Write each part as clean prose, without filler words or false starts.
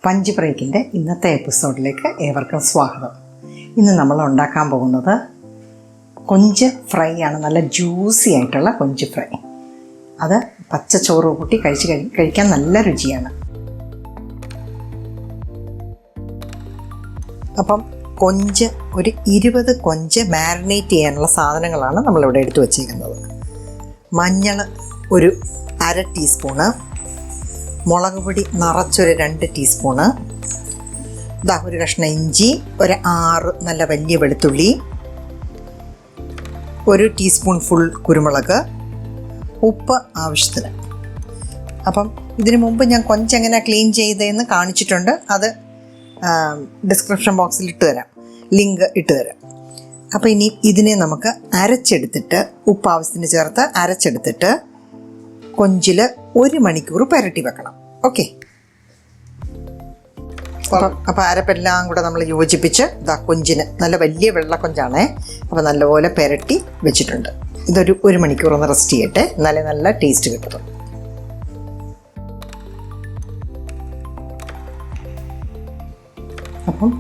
Punch ഫ്രൈക്കിൻ്റെ ഇന്നത്തെ എപ്പിസോഡിലേക്ക് ഏവർക്കും സ്വാഗതം. ഇന്ന് നമ്മൾ ഉണ്ടാക്കാൻ പോകുന്നത് കൊഞ്ച് ഫ്രൈ ആണ്. നല്ല ജ്യൂസി ആയിട്ടുള്ള കൊഞ്ച് ഫ്രൈ. അത് പച്ചച്ചോറ് കൂട്ടി കഴിക്കാൻ നല്ല രുചിയാണ്. അപ്പം കൊഞ്ച് ഒരു 20 കൊഞ്ച് മാരിനേറ്റ് ചെയ്യാനുള്ള സാധനങ്ങളാണ് നമ്മളിവിടെ എടുത്തു വച്ചിരിക്കുന്നത്. മഞ്ഞൾ ഒരു 1/2 ടീസ്പൂണ്, മുളക് പൊടി നിറച്ചൊരു 2 ടീസ്പൂണ്, ഒരു കഷ്ണം ഇഞ്ചി, ഒരു 6 നല്ല വലിയ വെളുത്തുള്ളി, 1 ടീസ്പൂൺ ഫുൾ കുരുമുളക്, ഉപ്പ് ആവശ്യത്തിന്. അപ്പം ഇതിനു മുമ്പ് ഞാൻ കൊഞ്ചെങ്ങനെ ക്ലീൻ ചെയ്തതെന്ന് കാണിച്ചിട്ടുണ്ട്. അത് ഡിസ്ക്രിപ്ഷൻ ബോക്സിൽ ലിങ്ക് ഇട്ട് തരാം. അപ്പോൾ ഇനി ഇതിനെ നമുക്ക് അരച്ചെടുത്തിട്ട് ഉപ്പ് ആവശ്യത്തിന് ചേർത്ത് അരച്ചെടുത്തിട്ട് കൊഞ്ചിൽ 1 മണിക്കൂർ പുരട്ടി വെക്കണം. ഓക്കെ. അപ്പോൾ അരപ്പെല്ലാം കൂടെ നമ്മൾ യോജിപ്പിച്ച് കൊഞ്ചിന് നല്ല വലിയ വെള്ളക്കൊഞ്ചാണേ. അപ്പോൾ നല്ലപോലെ പുരട്ടി വെച്ചിട്ടുണ്ട്. ഇതൊരു 1 മണിക്കൂർ ഒന്ന് റെസ്റ്റ് ചെയ്യട്ടെ, എന്നാലേ നല്ല ടേസ്റ്റ് കിട്ടും. അപ്പം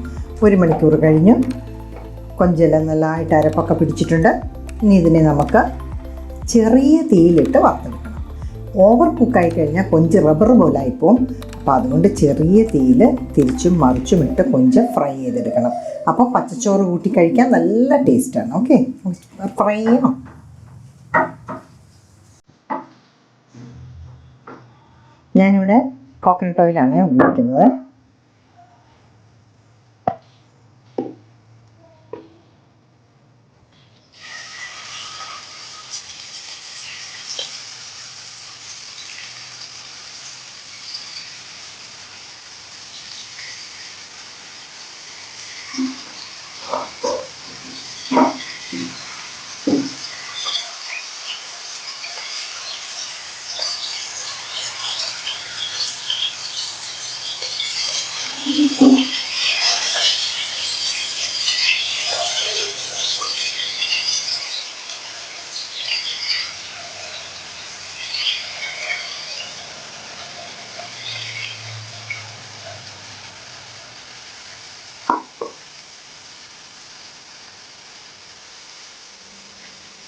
1 മണിക്കൂർ കഴിഞ്ഞ് കൊഞ്ചെല്ലാം നല്ലതായിട്ട് അരപ്പൊക്കെ പിടിച്ചിട്ടുണ്ട്. ഇനി ഇതിനെ നമുക്ക് ചെറിയ തീയിലിട്ട് വറുത്തെടുക്കണം. ഓവർ കുക്കായി കഴിഞ്ഞാൽ കൊഞ്ച് റബ്ബർ പോലായിപ്പോവും. അപ്പോൾ അതുകൊണ്ട് ചെറിയ തീയിൽ തിരിച്ചും മറിച്ചും ഇട്ട് കൊഞ്ച് ഫ്രൈ ചെയ്തെടുക്കണം. അപ്പോൾ പച്ചച്ചോറ് കൂട്ടി കഴിക്കാൻ നല്ല ടേസ്റ്റാണ്. ഓക്കെ, ഫ്രൈ ചെയ്യണം. ഞാനിവിടെ കോക്കനട്ട് ഓയിലാണ് ഉപയോഗിക്കുന്നത്.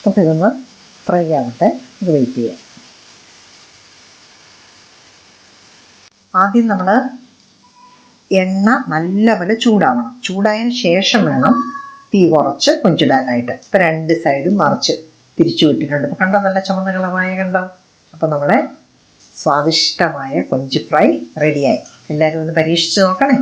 അപ്പോൾ ഇതൊന്ന് ഫ്രൈ ആവട്ടെ, ഇത് വെയിറ്റ് ചെയ്യാം. ആദ്യം നമ്മൾ എണ്ണ നല്ലപോലെ ചൂടാവണം. ചൂടായതിന് ശേഷം വേണം തീ കുറച്ച് കൊഞ്ചിടാനായിട്ട്. ഇപ്പം 2 സൈഡും മറിച്ച് തിരിച്ചു വിട്ടിട്ടുണ്ട്. അപ്പോൾ കണ്ടോ, നല്ല ചുമന്ന കളറായ കണ്ടോ. അപ്പോൾ നമ്മളെ സ്വാദിഷ്ടമായ കൊഞ്ച് ഫ്രൈ റെഡിയായി. എല്ലാവരും ഒന്ന് പരീക്ഷിച്ച് നോക്കണേ.